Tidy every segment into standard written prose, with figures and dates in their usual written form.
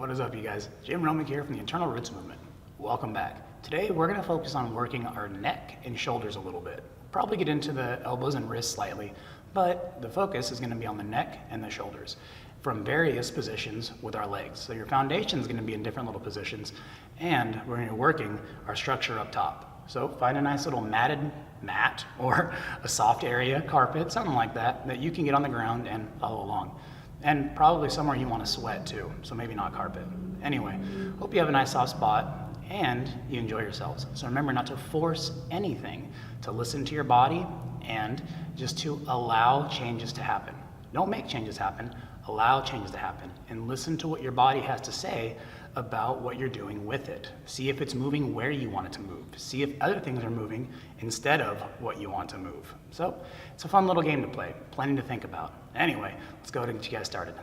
What is up, you guys? Jim Romick here from the Internal Roots Movement. Welcome back. Today we're going to focus on working our neck and shoulders a little bit. Probably get into the elbows and wrists slightly, but the focus is going to be on the neck and the shoulders from various positions with our legs. So your foundation is going to be in different little positions, and we're going to be working our structure up top. So find a nice little matted mat or a soft area, carpet, something like that, that you can get on the ground and follow along. And probably somewhere you want to sweat too, so maybe not carpet. Anyway, hope you have a nice soft spot and you enjoy yourselves. So remember not to force anything, to listen to your body and just to allow changes to happen. Don't make changes happen, allow changes to happen, and listen to what your body has to say about what you're doing with it. See if it's moving where you want it to move. See if other things are moving instead of what you want to move. So it's a fun little game to play, plenty to think about. Anyway, let's go ahead and get you guys started.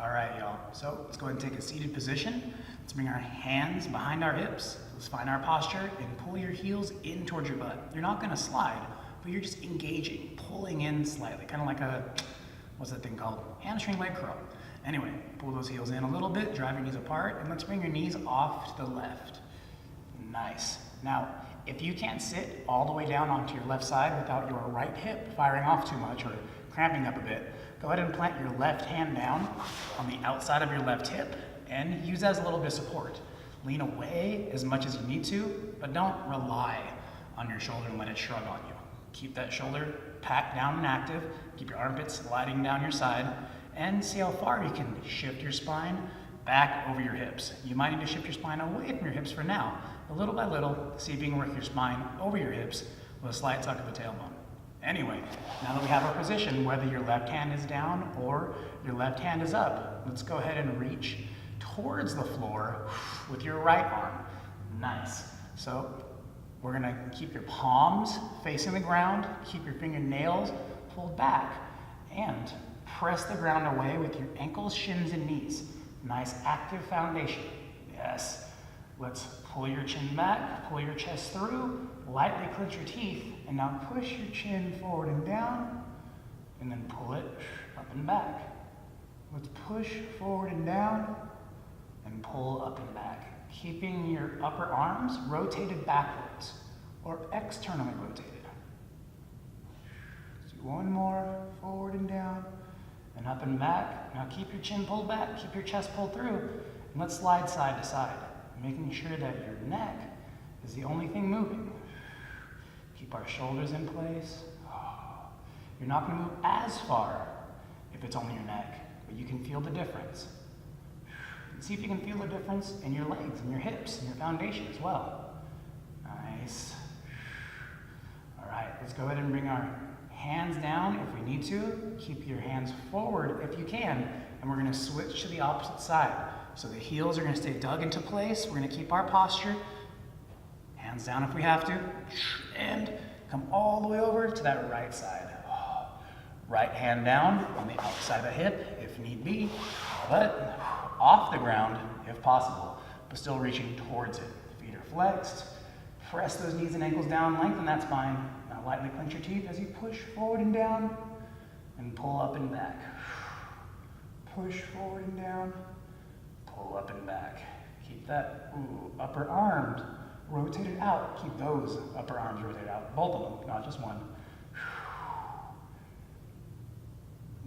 All right, y'all. So let's go ahead and take a seated position. Let's bring our hands behind our hips. Let's find our posture and pull your heels in towards your butt. You're not gonna slide, but you're just engaging, pulling in slightly, kind of like a, what's that thing called? Hamstring leg curl. Anyway, pull those heels in a little bit, drive your knees apart, and let's bring your knees off to the left. Nice. Now, if you can't sit all the way down onto your left side without your right hip firing off too much or cramping up a bit, go ahead and plant your left hand down on the outside of your left hip and use that as a little bit of support. Lean away as much as you need to, but don't rely on your shoulder and let it shrug on you. Keep that shoulder packed down and active. Keep your armpits sliding down your side, and see how far you can shift your spine back over your hips. You might need to shift your spine away from your hips for now, but little by little, see if you can work your spine over your hips with a slight tuck of the tailbone. Anyway, now that we have our position, whether your left hand is down or your left hand is up, let's go ahead and reach towards the floor with your right arm. Nice. So we're gonna keep your palms facing the ground, keep your fingernails pulled back, and press the ground away with your ankles, shins, and knees. Nice active foundation. Yes. Let's pull your chin back, pull your chest through, lightly clench your teeth, and now push your chin forward and down, and then pull it up and back. Let's push forward and down, and pull up and back, keeping your upper arms rotated backwards, or externally rotated. Let's do one more, forward and down, and up and back. Now keep your chin pulled back, keep your chest pulled through, and let's slide side to side, making sure that your neck is the only thing moving. Keep our shoulders in place. You're not going to move as far if it's only your neck, but you can feel the difference. And see if you can feel the difference in your legs and your hips and your foundation as well. Nice. All right, let's go ahead and bring our hands down if we need to. Keep your hands forward if you can, and we're going to switch to the opposite side. So the heels are going to stay dug into place. We're going to keep our posture. Hands down if we have to, and come all the way over to that right side. Right hand down on the outside of the hip if need be, but off the ground if possible, but still reaching towards it. Feet are flexed. Press those knees and ankles down, lengthen that spine. Now lightly clench your teeth as you push forward and down, and pull up and back. Push forward and down, pull up and back. Keep that upper arms rotated out. Keep those upper arms rotated out, both of them, not just one.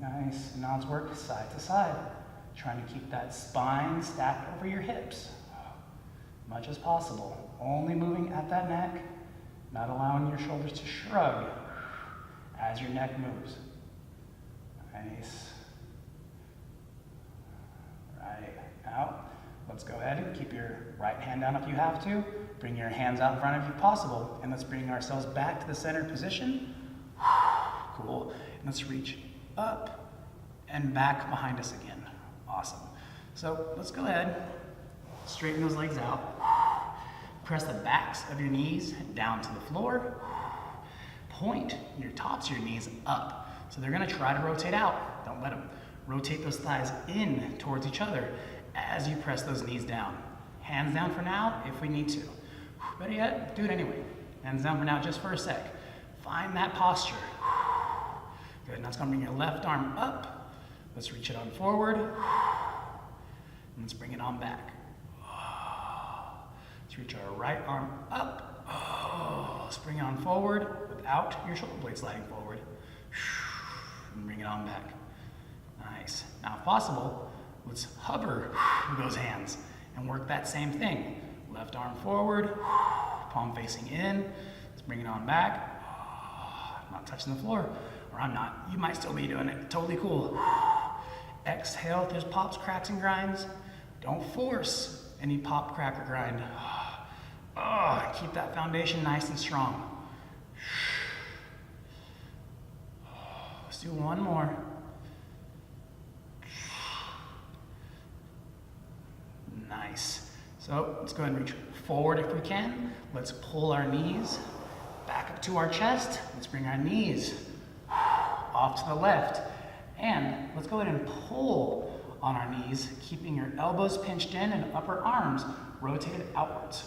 Nice. Now let's work side to side, trying to keep that spine stacked over your hips, much as possible. Only moving at that neck, not allowing your shoulders to shrug as your neck moves. Nice. Right. Now, let's go ahead and keep your right hand down if you have to. Bring your hands out in front of you if possible. And let's bring ourselves back to the center position. Cool. And let's reach up and back behind us again. Awesome. So let's go ahead, straighten those legs out. Press the backs of your knees down to the floor. Point your tops of your knees up. So they're going to try to rotate out. Don't let them. Rotate those thighs in towards each other as you press those knees down. Hands down for now if we need to. Better yet, do it anyway. Hands down for now just for a sec. Find that posture. Good, now it's going to bring your left arm up. Let's reach it on forward. Let's bring it on back. Let's reach our right arm up. Let's bring it on forward without your shoulder blade sliding forward. And bring it on back. Nice. Now, if possible, let's hover with those hands and work that same thing. Left arm forward, palm facing in. Let's bring it on back. I'm not touching the floor, or I'm not. You might still be doing it. Totally cool. Exhale if there's pops, cracks, and grinds. Don't force any pop, crack, or grind. Keep that foundation nice and strong. Let's do one more. Nice. So let's go ahead and reach forward if we can. Let's pull our knees back up to our chest. Let's bring our knees off to the left. And let's go ahead and pull on our knees, keeping your elbows pinched in and upper arms rotated outwards.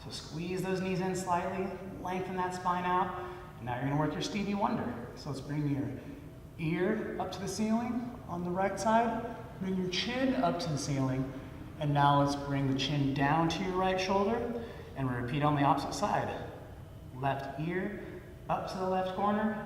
So squeeze those knees in slightly, lengthen that spine out, and now you're gonna work your Stevie Wonder. So let's bring your ear up to the ceiling on the right side, bring your chin up to the ceiling, and now let's bring the chin down to your right shoulder, and we'll repeat on the opposite side. Left ear up to the left corner,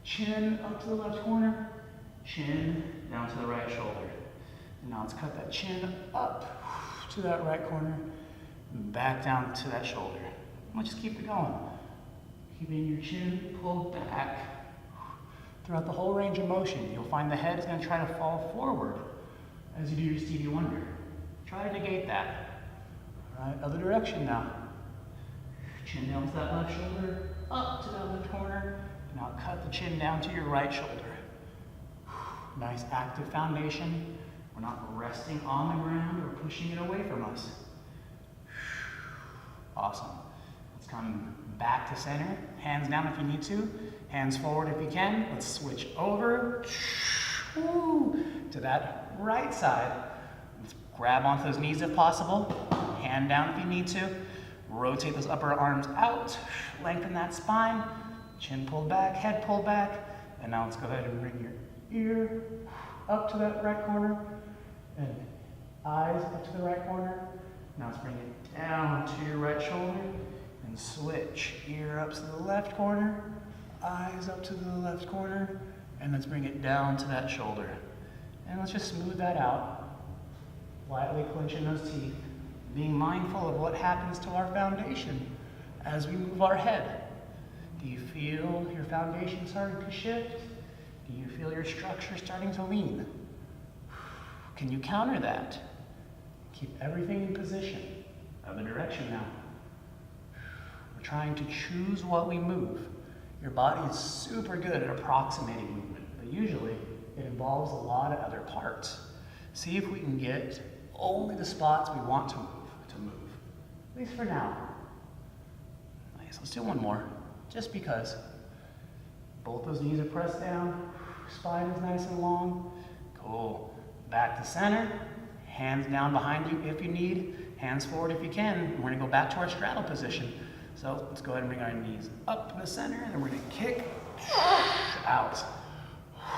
chin up to the left corner, chin down to the right shoulder. And now let's cut that chin up to that right corner, and back down to that shoulder. Let's just keep it going. Keeping your chin pulled back throughout the whole range of motion. You'll find the head is going to try to fall forward as you do your Stevie Wonder. Try to negate that. All right, other direction now. Chin down to that left shoulder, up to that left corner. Now cut the chin down to your right shoulder. Nice active foundation. We're not resting on the ground or pushing it away from us. Awesome. Let's come back to center. Hands down if you need to. Hands forward if you can. Let's switch over to that right side. Let's grab onto those knees if possible. Hand down if you need to. Rotate those upper arms out. Lengthen that spine. Chin pulled back, head pulled back. And now let's go ahead and bring your ear up to that right corner. And eyes up to the right corner. Now let's bring it down to your right shoulder. And switch. Ear up to the left corner. Eyes up to the left corner. And let's bring it down to that shoulder. And let's just smooth that out. Lightly clenching those teeth. Being mindful of what happens to our foundation as we move our head. Do you feel your foundation starting to shift? Do you feel your structure starting to lean? Can you counter that? Keep everything in position. Other direction now. We're trying to choose what we move. Your body is super good at approximating movement, but usually it involves a lot of other parts. See if we can get only the spots we want to move. At least for now. Nice, let's do one more, just because. Both those knees are pressed down, spine is nice and long. Cool. Back to center, hands down behind you if you need, hands forward if you can. We're gonna go back to our straddle position. So let's go ahead and bring our knees up in the center, and then we're gonna kick out.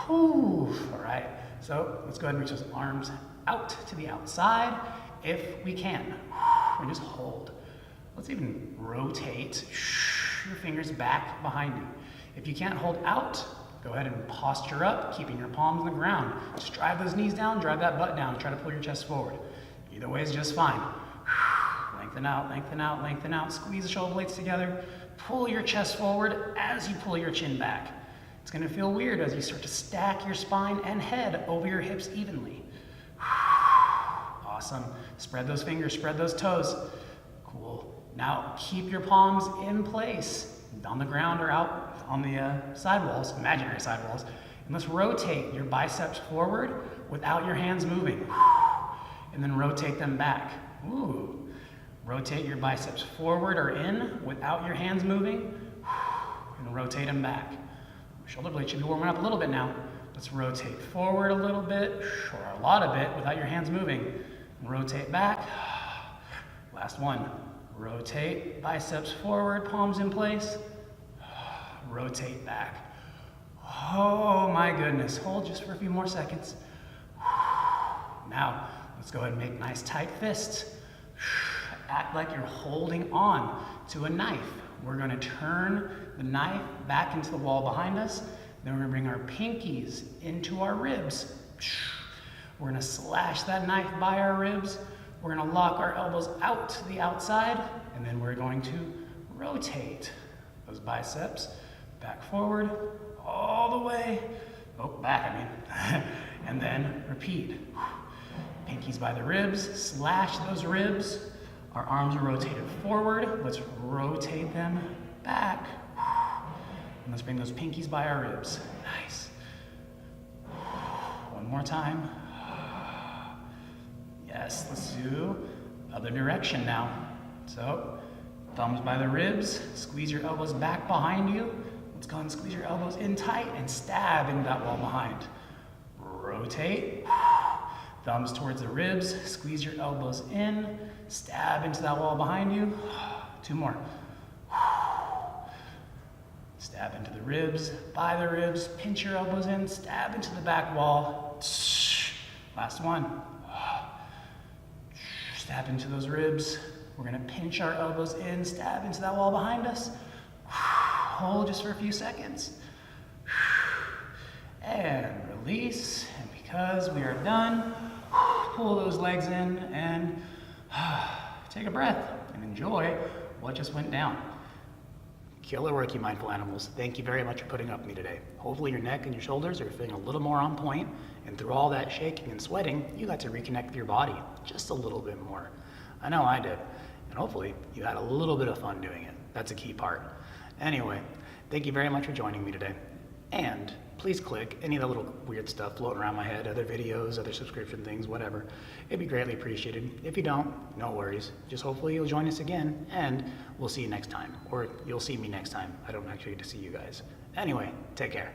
All right, so let's go ahead and reach those arms out to the outside if we can. And just hold. Let's even rotate your fingers back behind you. If you can't hold out, go ahead and posture up, keeping your palms on the ground. Just drive those knees down, drive that butt down, try to pull your chest forward. Either way is just fine. Lengthen out, lengthen out, lengthen out. Squeeze the shoulder blades together. Pull your chest forward as you pull your chin back. It's gonna feel weird as you start to stack your spine and head over your hips evenly. Awesome. Spread those fingers, spread those toes. Cool. Now keep your palms in place on the ground or out on the sidewalls, imaginary sidewalls. And let's rotate your biceps forward without your hands moving. And then rotate them back. Ooh. Rotate your biceps forward or in without your hands moving. And rotate them back. Shoulder blades should be warming up a little bit now. Let's rotate forward a little bit, or a lot of it, without your hands moving. Rotate back. Last one. Rotate, biceps forward, palms in place. Rotate back. Oh my goodness. Hold just for a few more seconds. Now, Let's go ahead and make nice tight fists. Act like you're holding on to a knife. We're going to turn the knife back into the wall behind us. Then we're going to bring our pinkies into our ribs. We're going to slash that knife by our ribs. We're going to lock our elbows out to the outside, and then we're going to rotate those biceps back forward, all the way, back I mean, and then repeat. Pinkies by the ribs, slash those ribs. Our arms are rotated forward. Let's rotate them back. And let's bring those pinkies by our ribs. Nice. One more time. Yes, let's do other direction now. So, thumbs by the ribs, squeeze your elbows back behind you. Let's go and squeeze your elbows in tight and stab into that wall behind. Rotate. Thumbs towards the ribs, squeeze your elbows in, stab into that wall behind you. 2 more. Stab into the ribs, by the ribs, pinch your elbows in, stab into the back wall. Last one. Stab into those ribs. We're gonna pinch our elbows in, stab into that wall behind us. Hold just for a few seconds. And release, and because we are done, pull those legs in and take a breath and enjoy what just went down. Killer work, you mindful animals. Thank you very much for putting up with me today. Hopefully your neck and your shoulders are feeling a little more on point, and through all that shaking and sweating, you got to reconnect with your body just a little bit more. I know I did, and hopefully you had a little bit of fun doing it. That's a key part. Anyway, thank you very much for joining me today. And please click any of the little weird stuff floating around my head, other videos, other subscription things, whatever. It'd be greatly appreciated. If you don't, no worries. Just hopefully you'll join us again, and we'll see you next time. Or you'll see me next time. I don't actually get to see you guys. Anyway, take care.